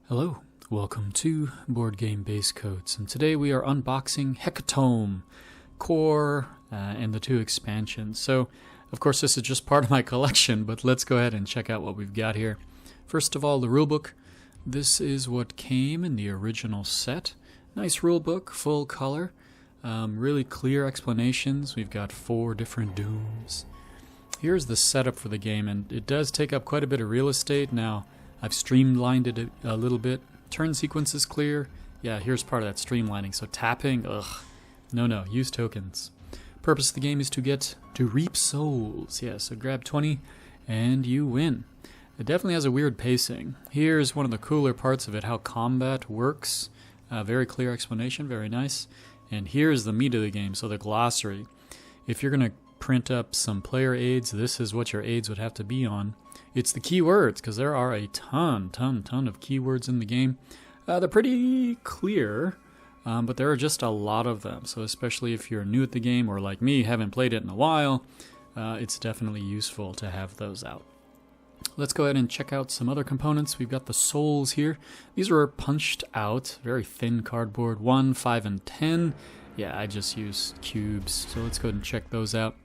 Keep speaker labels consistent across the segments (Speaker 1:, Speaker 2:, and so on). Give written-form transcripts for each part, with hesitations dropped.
Speaker 1: Hello, welcome to Boardgame Basecoats, and today we are unboxing Hecatomb, Core, and the two expansions. So, of course, this is just part of my collection, but let's go ahead and check out what we've got here. First of all, the rulebook. This is what came in the original set. Nice rulebook, full color, really clear explanations. We've got 4 different dooms. Here's the setup for the game, and it does take up quite a bit of real estate. Now, I've streamlined it a little bit. Turn sequence is clear. Yeah, here's part of that streamlining. So tapping, no, use tokens. Purpose of the game is to reap souls. Yeah, so grab 20 and you win. It definitely has a weird pacing. Here's one of the cooler parts of it, how combat works. Very clear explanation, very nice. And here's the meat of the game, so the glossary. If you're going to print up some player aids, this is what your aids would have to be on. It's the keywords, because there are a ton of keywords in the game. They're pretty clear, but there are just a lot of them. So especially if you're new at the game, or like me, haven't played it in a while, it's definitely useful to have those out. Let's go ahead and check out some other components. We've got the souls here. These are punched out, very thin cardboard, 1, 5, and 10. Yeah, I just use cubes, so let's go ahead and check those out.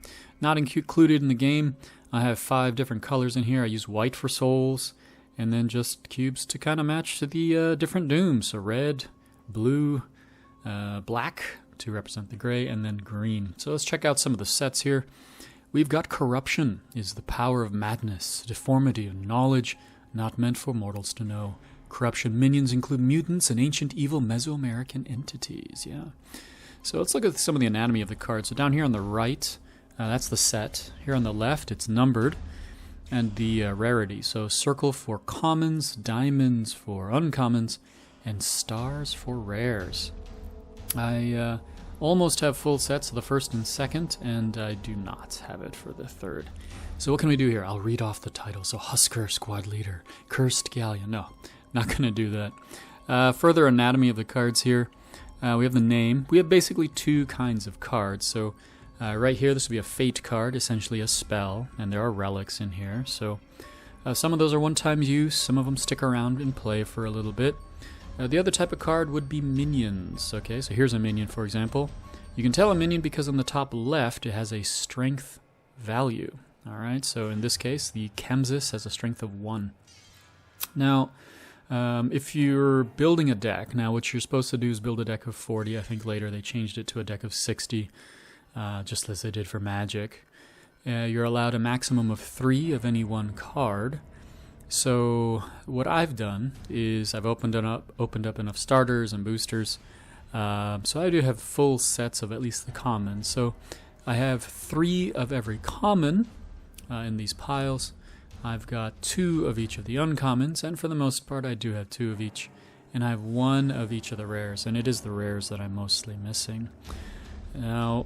Speaker 1: Not included in the game. I have 5 different colors in here. I use white for souls, and then just cubes to kind of match to the different dooms. So red, blue, black to represent the gray, and then green. So let's check out some of the sets here. We've got corruption is the power of madness, deformity, and knowledge not meant for mortals to know. Corruption minions include mutants and ancient evil Mesoamerican entities. Yeah. So let's look at some of the anatomy of the card. So down here on the right, that's the set. Here on the left, it's numbered, and the rarity. So circle for commons, diamonds for uncommons, and stars for rares. I almost have full sets of the first and second, and I do not have it for the third. So what can we do here? I'll read off the title. So Husker, Squad Leader, Cursed Galleon. No, not going to do that. Further anatomy of the cards here. We have the name. We have basically 2 kinds of cards. So right here, this would be a fate card, essentially a spell, and there are relics in here. So some of those are one-time use. Some of them stick around and play for a little bit. The other type of card would be minions. Okay, so here's a minion, for example. You can tell a minion because on the top left, it has a strength value. All right, so in this case, the Kemsis has a strength of 1. Now, if you're building a deck, now what you're supposed to do is build a deck of 40. I think later they changed it to a deck of 60, just as they did for Magic. You're allowed a maximum of 3 of any one card. So what I've done is I've opened up enough starters and boosters. So I do have full sets of at least the commons. So I have 3 of every common in these piles. I've got 2 of each of the uncommons, and for the most part I do have 2 of each. And I have 1 of each of the rares, and it is the rares that I'm mostly missing. Now,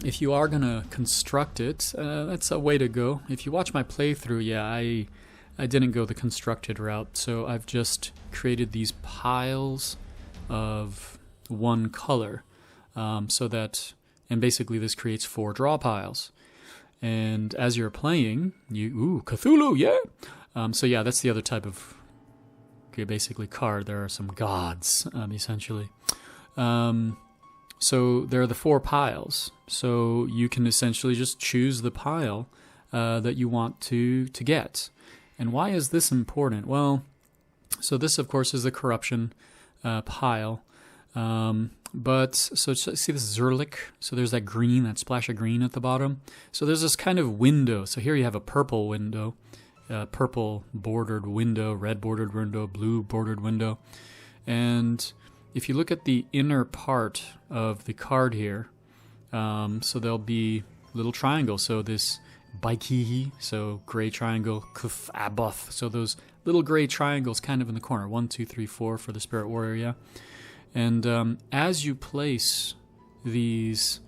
Speaker 1: if you are going to construct it, that's a way to go. If you watch my playthrough, yeah, I didn't go the constructed route, so I've just created these piles of 1 color, so that, and basically this creates 4 draw piles. And as you're playing, Cthulhu, yeah! So yeah, that's the other type of, basically, card. There are some gods, essentially. So there are the 4 piles. So you can essentially just choose the pile that you want to get. And why is this important? Well, so this, of course, is the corruption pile. So see this Zerlich? So there's that green, that splash of green at the bottom. So there's this kind of window. So here you have a purple window, purple bordered window, red bordered window, blue bordered window. And if you look at the inner part of the card here, so there'll be little triangles. So this Baikihi, so gray triangle, Kuf Abuth. So those little gray triangles kind of in the corner. 1, 2, 3, 4 for the Spirit Warrior, yeah. And as you place these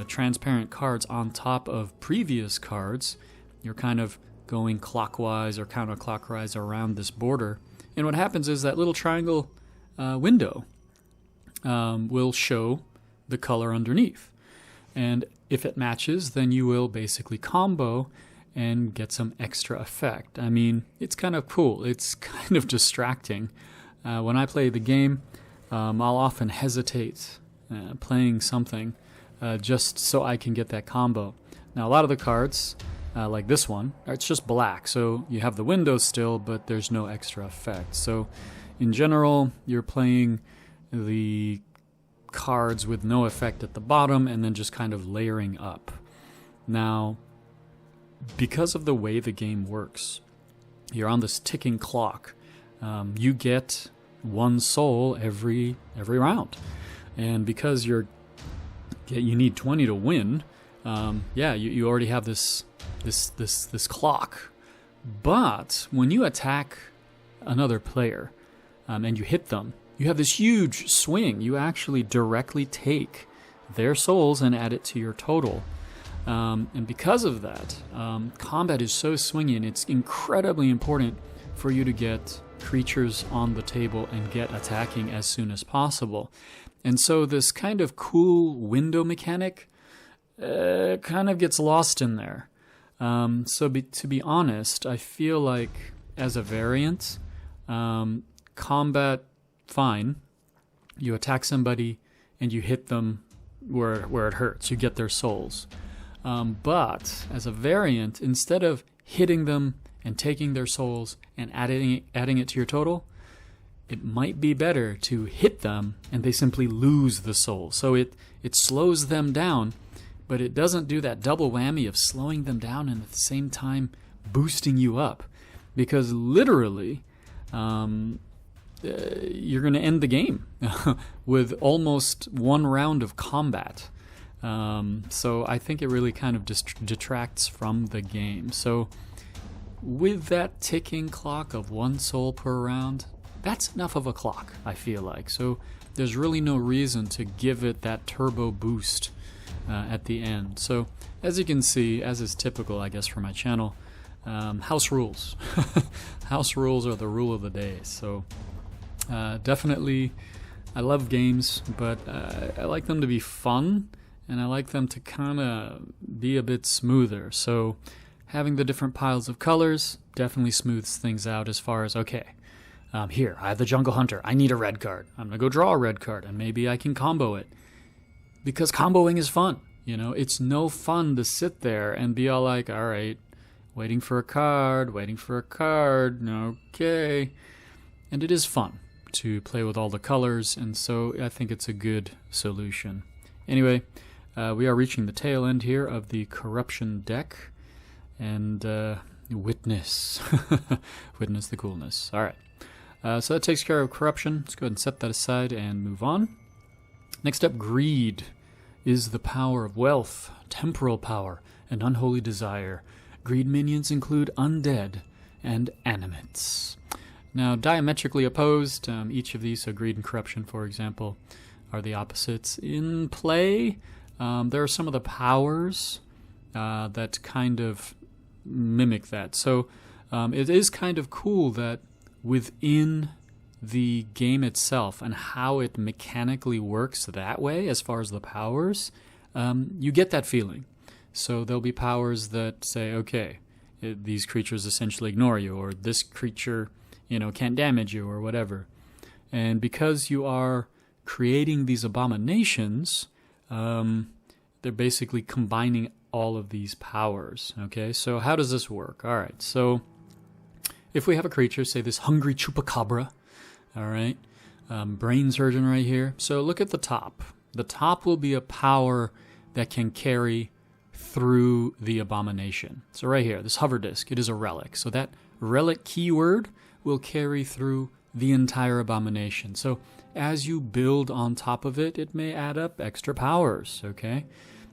Speaker 1: transparent cards on top of previous cards, you're kind of going clockwise or counterclockwise around this border. And what happens is that little triangle window will show the color underneath. And if it matches, then you will basically combo and get some extra effect. I mean, it's kind of cool. It's kind of distracting. when I play the game, I'll often hesitate playing something just so I can get that combo. Now, a lot of the cards, like this one, it's just black, so you have the windows still, but there's no extra effect. So, in general, you're playing the cards with no effect at the bottom and then just kind of layering up. Now, because of the way the game works, you're on this ticking clock. You get 1 soul every round, and because you need 20 to win. You already have this clock. But when you attack another player and you hit them, you have this huge swing. You actually directly take their souls and add it to your total. And because of that, combat is so swingy, and it's incredibly important for you to get creatures on the table and get attacking as soon as possible. And so this kind of cool window mechanic kind of gets lost in there. To be honest, I feel like as a variant, combat, fine. You attack somebody and you hit them where it hurts. You get their souls. But as a variant, instead of hitting them and taking their souls and adding it to your total, it might be better to hit them and they simply lose the soul. So it slows them down, but it doesn't do that double whammy of slowing them down and at the same time boosting you up. Because literally, you're going to end the game with almost 1 round of combat. So I think it really kind of detracts from the game. So with that ticking clock of 1 soul per round, that's enough of a clock, I feel like. So there's really no reason to give it that turbo boost at the end. So as you can see, as is typical, I guess, for my channel, house rules. House rules are the rule of the day. So definitely, I love games, but I like them to be fun, and I like them to kind of be a bit smoother. So having the different piles of colors definitely smooths things out as far as, okay, here, I have the Jungle Hunter. I need a red card. I'm going to go draw a red card, and maybe I can combo it. Because comboing is fun. You know, it's no fun to sit there and be all like, all right, waiting for a card, okay. And it is fun to play with all the colors, and so I think it's a good solution. Anyway, we are reaching the tail end here of the Corruption deck, and witness the coolness. All right. So that takes care of Corruption. Let's go ahead and set that aside and move on. Next up, Greed is the power of wealth, temporal power, and unholy desire. Greed minions include undead and animates. Now, diametrically opposed, each of these, so Greed and Corruption, for example, are the opposites. In play, there are some of the powers that kind of mimic that. So it is kind of cool that within the game itself and how it mechanically works that way as far as the powers, you get that feeling. So there'll be powers that say, okay, these creatures essentially ignore you, or this creature, can't damage you, or whatever. And because you are creating these abominations, they're basically combining all of these powers. Okay, so how does this work? All right, so if we have a creature, say this hungry chupacabra, all right, brain surgeon right here. So look at the top. The top will be a power that can carry through the abomination. So right here, this hover disk, it is a relic. So that relic keyword will carry through the entire abomination. So as you build on top of it, it may add up extra powers, okay?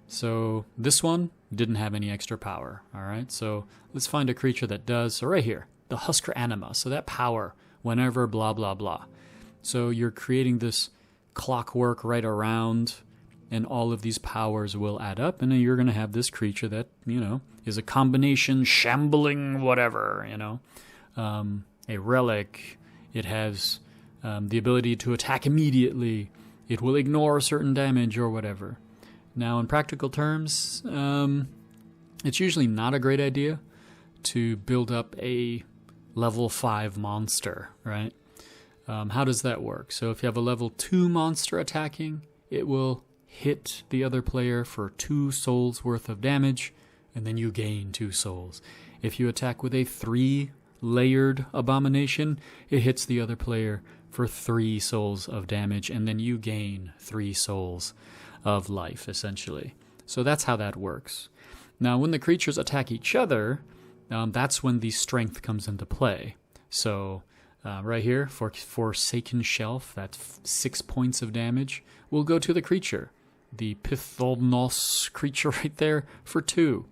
Speaker 1: So this one didn't have any extra power, all right? So let's find a creature that does. So right here, the Husker Anima. So that power, whenever blah, blah, blah. So you're creating this clockwork right around, and all of these powers will add up, and then you're going to have this creature that, is a combination shambling whatever, a relic. It has the ability to attack immediately. It will ignore certain damage or whatever. Now, in practical terms, it's usually not a great idea to build up a level 5 monster, right? How does that work? So if you have a level 2 monster attacking, it will hit the other player for 2 souls worth of damage, and then you gain 2 souls. If you attack with a 3-layered abomination, it hits the other player for 3 souls of damage, and then you gain 3 souls of life, essentially. So that's how that works. Now, when the creatures attack each other, that's when the strength comes into play. So right here, for Forsaken Shelf, that's 6 points of damage, will go to the creature. The Pythonnos creature right there for 2.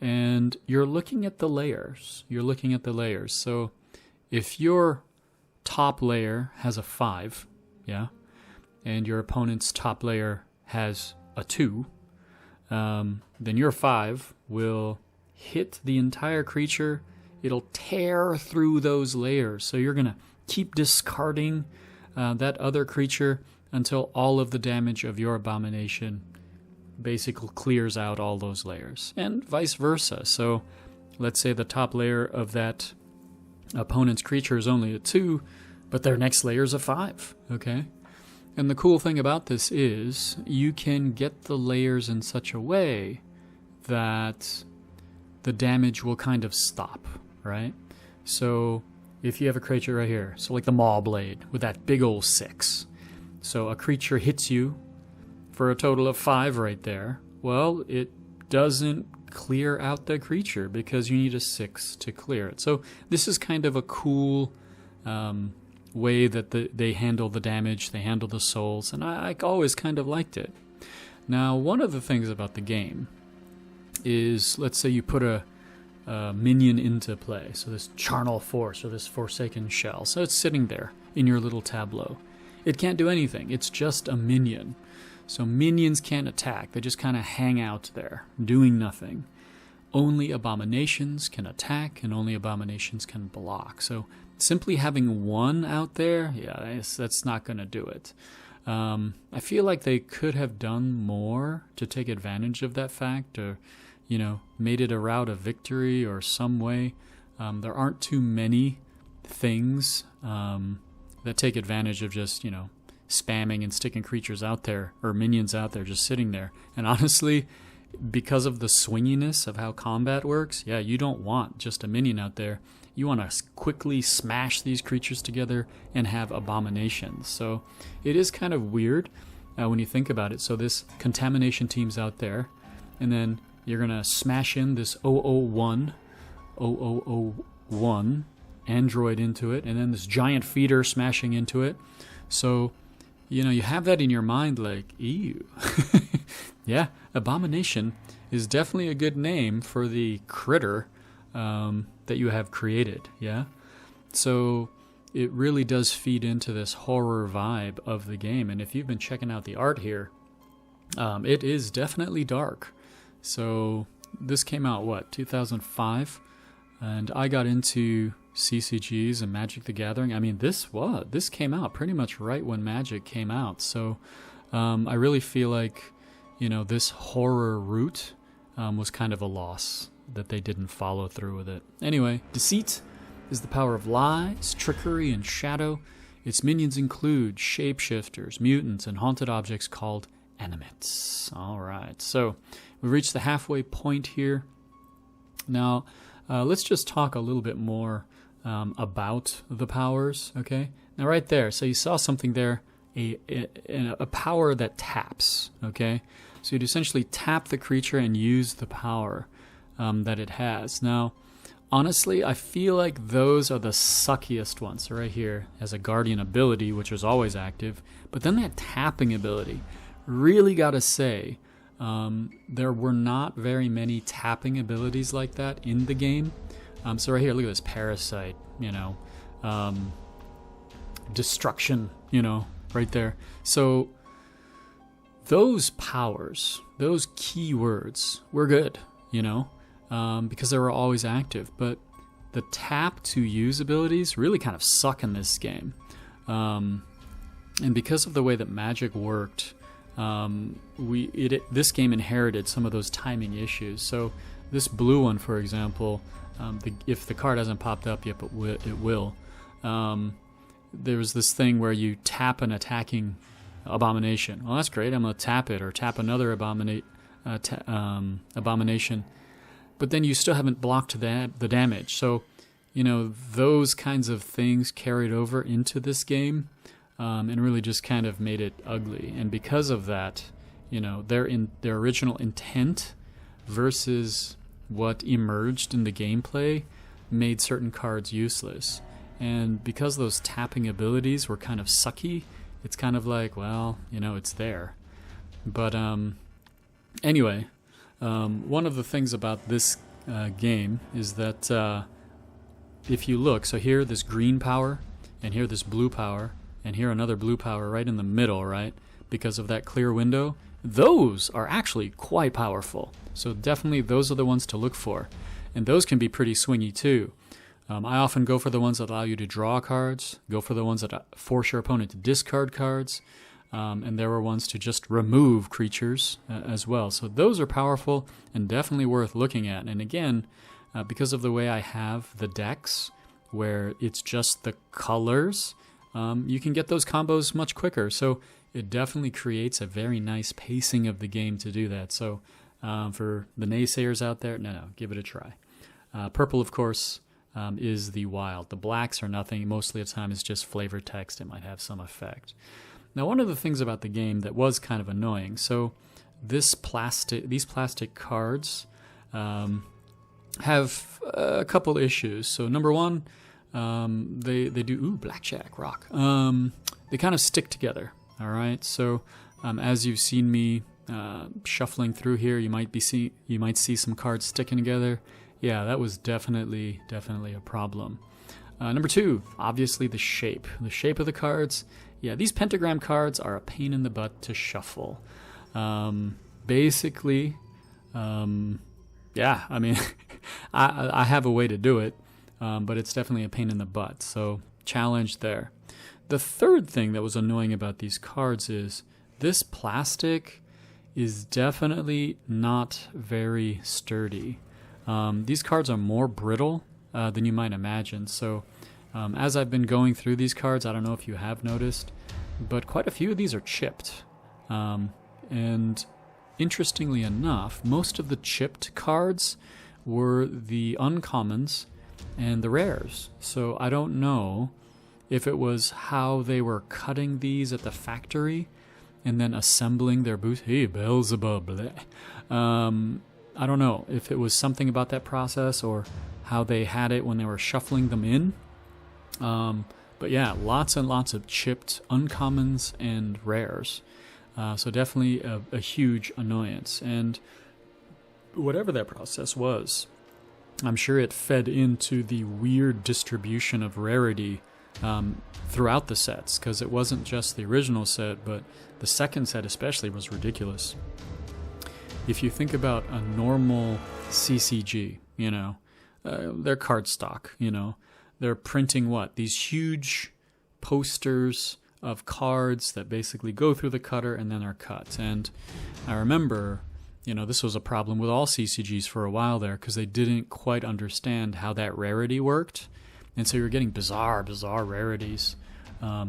Speaker 1: And you're looking at the layers. So if your top layer has a 5, yeah, and your opponent's top layer has a 2, then your 5 will hit the entire creature. It'll tear through those layers. So you're going to keep discarding that other creature until all of the damage of your abomination basically clears out all those layers, and vice versa. So let's say the top layer of that opponent's creature is only a 2, but their next layer is a 5, okay? And the cool thing about this is you can get the layers in such a way that the damage will kind of stop, right? So if you have a creature right here, so like the Maw Blade with that big old 6, so a creature hits you for a total of 5 right there, well, it doesn't clear out the creature because you need a 6 to clear it. So this is kind of a cool way that they handle the damage, they handle the souls, and I always kind of liked it. Now, one of the things about the game is, let's say you put a minion into play, so this Charnel Force or this Forsaken Shell, so it's sitting there in your little tableau. It can't do anything, it's just a minion. So minions can't attack, they just kind of hang out there, doing nothing. Only abominations can attack, and only abominations can block. So simply having one out there, yeah, that's not going to do it. I feel like they could have done more to take advantage of that fact, or, made it a route of victory or some way. There aren't too many things that take advantage of just, spamming and sticking creatures out there, or minions out there just sitting there. And honestly, because of the swinginess of how combat works, yeah, you don't want just a minion out there. You want to quickly smash these creatures together and have abominations. So it is kind of weird when you think about it. So this contamination team's out there, and then you're going to smash in this 001 android into it, and then this giant feeder smashing into it. So, you have that in your mind like, ew. Yeah, abomination is definitely a good name for the critter that you have created, yeah? So it really does feed into this horror vibe of the game. And if you've been checking out the art here, it is definitely dark. So this came out, 2005? And I got into CCGs and Magic the Gathering. I mean, this came out pretty much right when Magic came out. So I really feel like, this horror route was kind of a loss that they didn't follow through with it. Anyway, Deceit is the power of lies, trickery, and shadow. Its minions include shapeshifters, mutants, and haunted objects called animates. All right, so we've reached the halfway point here. Now, let's just talk a little bit more about the powers, okay? Now, right there, so you saw something there, a power that taps, okay? So you'd essentially tap the creature and use the power that it has. Now, honestly, I feel like those are the suckiest ones. So right here has a Guardian ability, which is always active, but then that tapping ability, really gotta say, there were not very many tapping abilities like that in the game. So right here, look at this Parasite, Destruction, right there. So those powers, those keywords were good, because they were always active. But the tap to use abilities really kind of suck in this game. And because of the way that Magic worked, this game inherited some of those timing issues. So this blue one, for example, if the card hasn't popped up yet, but it will, there was this thing where you tap an attacking abomination. Well, that's great. I'm going to tap it or tap another abomination. But then you still haven't blocked the damage. So, you know, those kinds of things carried over into this game and really just kind of made it ugly. And because of that, you know, their original intent versus what emerged in the gameplay made certain cards useless. And because those tapping abilities were kind of sucky, it's kind of like, well, you know, it's there. But anyway, one of the things about this game is that if you look, so here this green power, and here this blue power, and here another blue power right in the middle, right? Because of that clear window, those are actually quite powerful. So definitely those are the ones to look for. And those can be pretty swingy too. I often go for the ones that allow you to draw cards, go for the ones that force your opponent to discard cards, and there were ones to just remove creatures as well. So those are powerful and definitely worth looking at. And again, because of the way I have the decks, where it's just the colors, you can get those combos much quicker. So it definitely creates a very nice pacing of the game to do that. So for the naysayers out there, no, give it a try. Purple, of course, is the wild. The blacks are nothing. Mostly of the time it's just flavor text. It might have some effect. Now, one of the things about the game that was kind of annoying, so these plastic cards have a couple issues. So number one, they do blackjack rock. They kind of stick together. All right. So as you've seen me shuffling through here, you might see some cards sticking together. Yeah, that was definitely a problem. Number two, obviously the shape of the cards. Yeah, these pentagram cards are a pain in the butt to shuffle. Basically, yeah, I mean, I have a way to do it, but it's definitely a pain in the butt. So challenge there. The third thing that was annoying about these cards is this plastic is definitely not very sturdy. These cards are more brittle than you might imagine. So as I've been going through these cards, I don't know if you have noticed, but quite a few of these are chipped. And interestingly enough, most of the chipped cards were the uncommons and the rares. So I don't know if it was how they were cutting these at the factory and then assembling their booth. Hey, Beelzebub. I don't know if it was something about that process or how they had it when they were shuffling them in. But yeah, lots and lots of chipped uncommons and rares. So definitely a huge annoyance. And whatever that process was, I'm sure it fed into the weird distribution of rarity throughout the sets, because it wasn't just the original set, but the second set especially was ridiculous. If you think about a normal CCG, you know, they're cardstock, you know, they're printing what? These huge posters of cards that basically go through the cutter and then are cut. And I remember, you know, this was a problem with all CCGs for a while there because they didn't quite understand how that rarity worked. And so you're getting bizarre rarities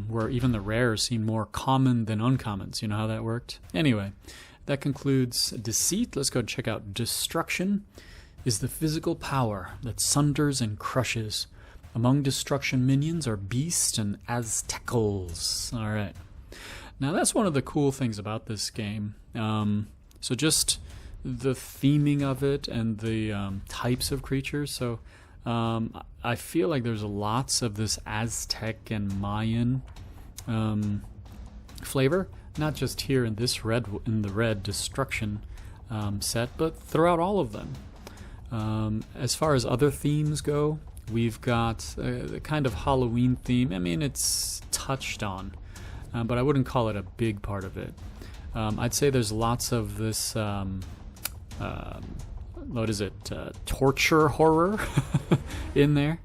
Speaker 1: where even the rares seem more common than uncommons. You know how that worked? Anyway, that concludes Deceit. Let's go check out Destruction. Is the physical power that sunders and crushes. Among destruction minions are beasts and Aztecals. All right. Now that's one of the cool things about this game. So just the theming of it and the types of creatures. So I feel like there's lots of this Aztec and Mayan flavor, not just here in this red destruction set, but throughout all of them. As far as other themes go, we've got the kind of Halloween theme. I mean, it's touched on, but I wouldn't call it a big part of it. I'd say there's lots of this, torture horror in there.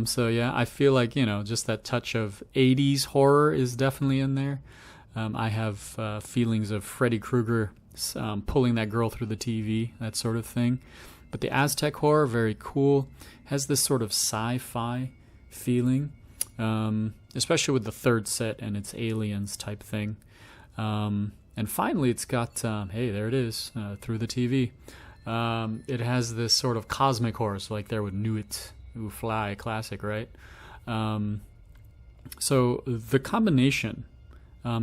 Speaker 1: So yeah, I feel like, you know, just that touch of 80s horror is definitely in there. I have feelings of Freddy Krueger pulling that girl through the TV, that sort of thing. But the Aztec horror, very cool, has this sort of sci-fi feeling. especially with the third set and its aliens type thing. And finally, it's got, hey, there it is, through the TV. It has this sort of cosmic horse, like there with Nuit, Ooh Fly, classic, right? So the combination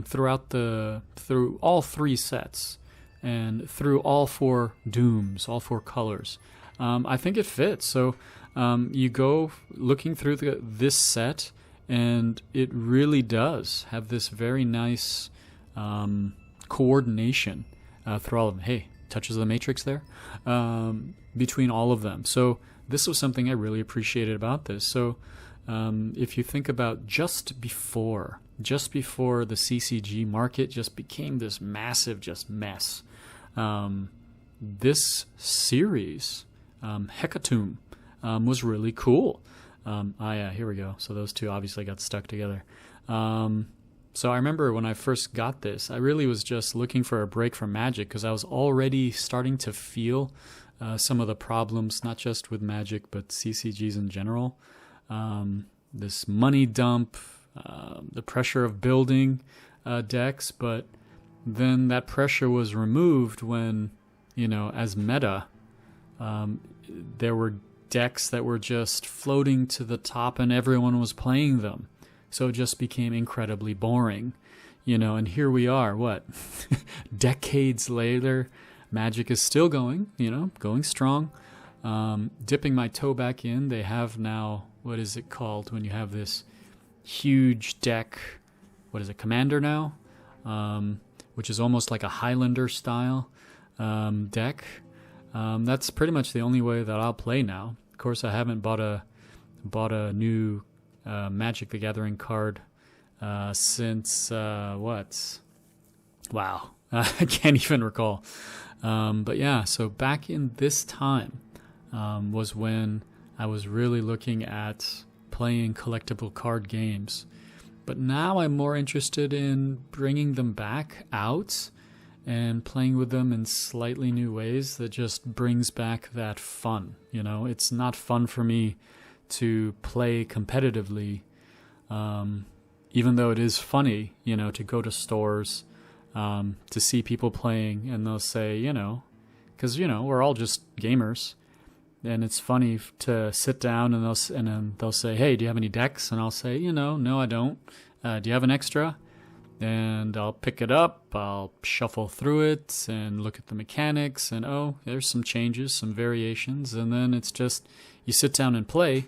Speaker 1: through all three sets and through all four dooms, all four colors, I think it fits. So you go looking through this set, and it really does have this very nice coordination through all of them. Hey, touches of the Matrix there, between all of them. So this was something I really appreciated about this. So if you think about just before the CCG market just became this massive just mess, this series, Hecatomb, was really cool. Yeah, here we go. So those two obviously got stuck together. So I remember when I first got this, I really was just looking for a break from Magic, because I was already starting to feel some of the problems, not just with Magic, but CCGs in general. This money dump, the pressure of building decks, but then that pressure was removed when, as meta, there were decks that were just floating to the top and everyone was playing them. So it just became incredibly boring, and here we are, what, decades later, Magic is still going, going strong. Dipping my toe back in, they have now, what is it called when you have this huge deck, what is it, Commander now, which is almost like a Highlander style deck. That's pretty much the only way that I'll play now. Of course, I haven't bought a new Magic the Gathering card since what? Wow, I can't even recall. But yeah, so back in this time was when I was really looking at playing collectible card games. But now I'm more interested in bringing them back out and playing with them in slightly new ways that just brings back that fun. It's not fun for me to play competitively, even though it is funny, to go to stores, to see people playing, and they'll say, because, we're all just gamers, and it's funny to sit down and then they'll say, hey, do you have any decks? And I'll say, no, I don't. Do you have an extra? And I'll pick it up, I'll shuffle through it and look at the mechanics, and oh, there's some changes, some variations, and then it's just, you sit down and play,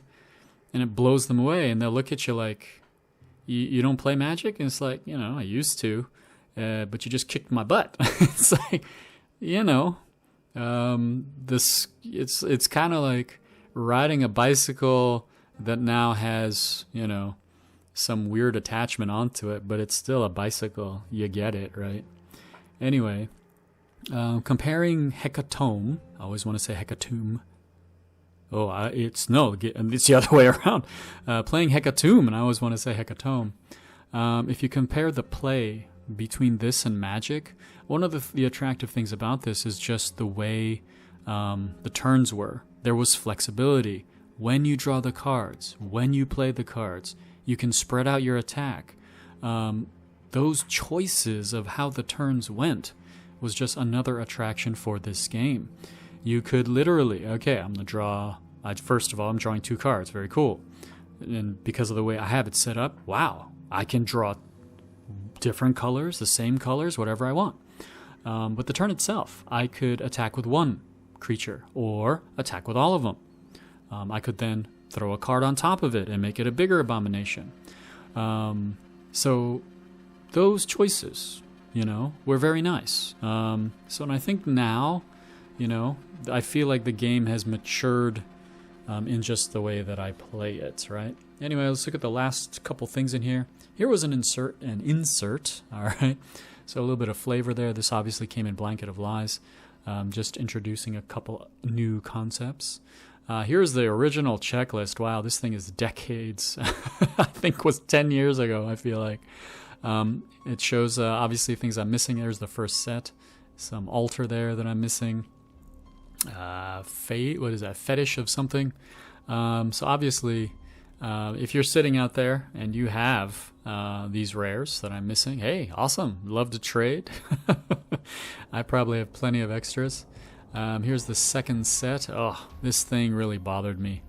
Speaker 1: and it blows them away, and they'll look at you like, you don't play Magic? And it's like, I used to, but you just kicked my butt. It's like, this, it's kind of like riding a bicycle that now has, some weird attachment onto it, but it's still a bicycle. You get it, right? Anyway, comparing Hecatomb, I always want to say Hecatomb. Oh, it's the other way around. Playing Hecatomb, and I always want to say Hecatomb. If you compare the play between this and Magic, one of the attractive things about this is just the way the turns were. There was flexibility. When you draw the cards, when you play the cards, you can spread out your attack. Those choices of how the turns went was just another attraction for this game. You could literally, okay, I'm going to draw, first of all, I'm drawing 2 cards, very cool. And because of the way I have it set up, wow, I can draw different colors, the same colors, whatever I want. But the turn itself, I could attack with 1 creature or attack with all of them. I could then throw a card on top of it and make it a bigger abomination. So those choices, were very nice. And I think now, I feel like the game has matured in just the way that I play it, right? Anyway, let's look at the last couple things in here. Here was an insert, all right? So a little bit of flavor there. This obviously came in Blanket of Lies, just introducing a couple new concepts. Here's the original checklist. Wow, this thing is decades. I think was 10 years ago, I feel like. It shows, obviously, things I'm missing. There's the first set. Some altar there that I'm missing. What is that? Fetish of something. So obviously, if you're sitting out there and you have these rares that I'm missing, hey, awesome. Love to trade. I probably have plenty of extras. Here's the second set. Oh, this thing really bothered me.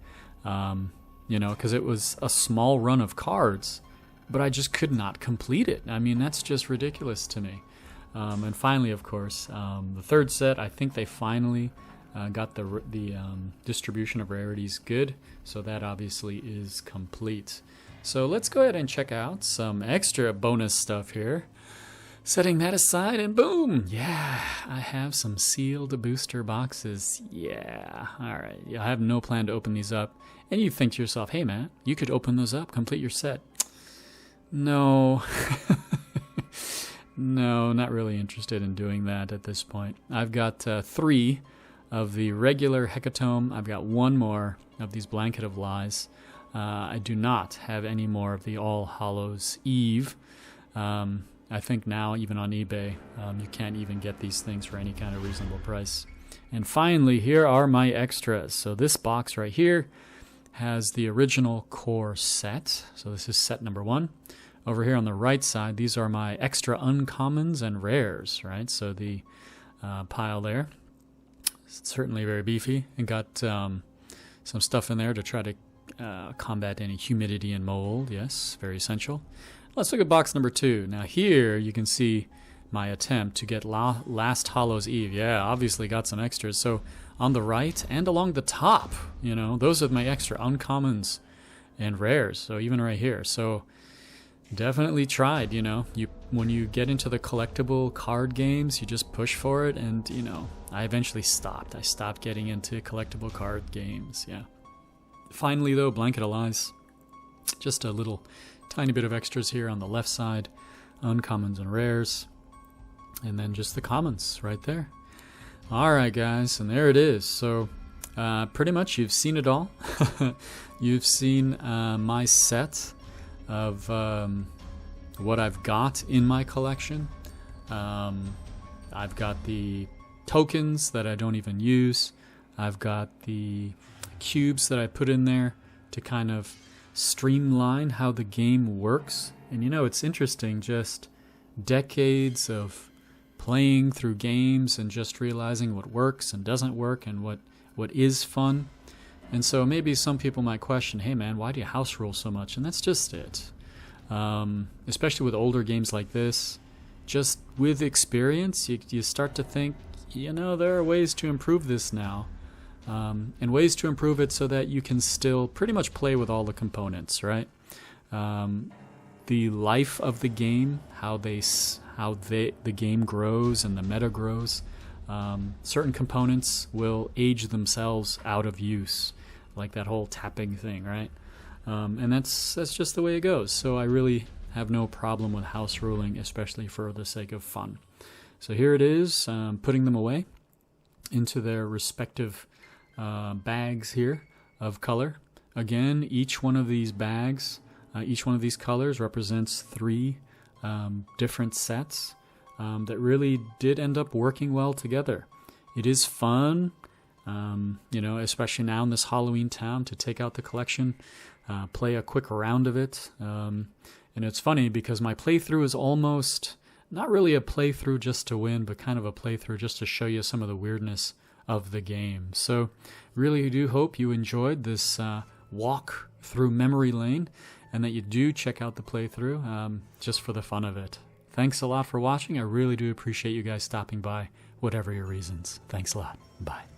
Speaker 1: You know, because it was a small run of cards, but I just could not complete it. I mean, that's just ridiculous to me. And finally, of course, the third set, I think they finally got the distribution of rarities good, so that obviously is complete. So let's go ahead and check out some extra bonus stuff here. Setting that aside, and boom! Yeah, I have some sealed booster boxes. Yeah, alright. I have no plan to open these up. And you think to yourself, hey man, you could open those up, complete your set. No. No, not really interested in doing that at this point. I've got 3 of the regular Hecatomb. I've got 1 more of these Blanket of Lies. I do not have any more of the All Hallows Eve. I think now, even on eBay, you can't even get these things for any kind of reasonable price. And finally, here are my extras. So this box right here has the original core set. So this is set number 1. Over here on the right side, these are my extra uncommons and rares, right? So the pile there, it's certainly very beefy, and got some stuff in there to try to combat any humidity and mold. Yes, very essential. Let's look at box number 2. Now here you can see my attempt to get Last Hallows Eve. Yeah, obviously got some extras. So on the right and along the top, you know, those are my extra uncommons and rares. So even right here. So definitely tried, you know. When you get into the collectible card games, you just push for it, and, you know, I eventually stopped. I stopped getting into collectible card games, yeah. Finally, though, Blanket of Lies. Just a little tiny bit of extras here on the left side, uncommons and rares, and then just the commons right there. Alright guys, and there it is. So pretty much you've seen it all. You've seen my set of what I've got in my collection. I've got the tokens that I don't even use. I've got the cubes that I put in there to kind of streamline how the game works. And you know, it's interesting, just decades of playing through games and just realizing what works and doesn't work and what is fun. And so maybe some people might question, hey man, why do you house rule so much? And that's just it. Especially with older games like this, just with experience, you start to think, you know, there are ways to improve this now. And ways to improve it so that you can still pretty much play with all the components, right? The life of the game, how the game grows and the meta grows. Certain components will age themselves out of use, like that whole tapping thing, right? And that's just the way it goes. So I really have no problem with house ruling, especially for the sake of fun. So here it is, putting them away into their respective bags here of color. Again, each one of these bags, each one of these colors represents 3 different sets that really did end up working well together. It is fun, you know, especially now in this Halloween town, to take out the collection, play a quick round of it. And it's funny because my playthrough is almost not really a playthrough just to win, but kind of a playthrough just to show you some of the weirdness of the game. So really do hope you enjoyed this walk through memory lane, and that you do check out the playthrough just for the fun of it. Thanks a lot for watching. I really do appreciate you guys stopping by, whatever your reasons. Thanks a lot. Bye.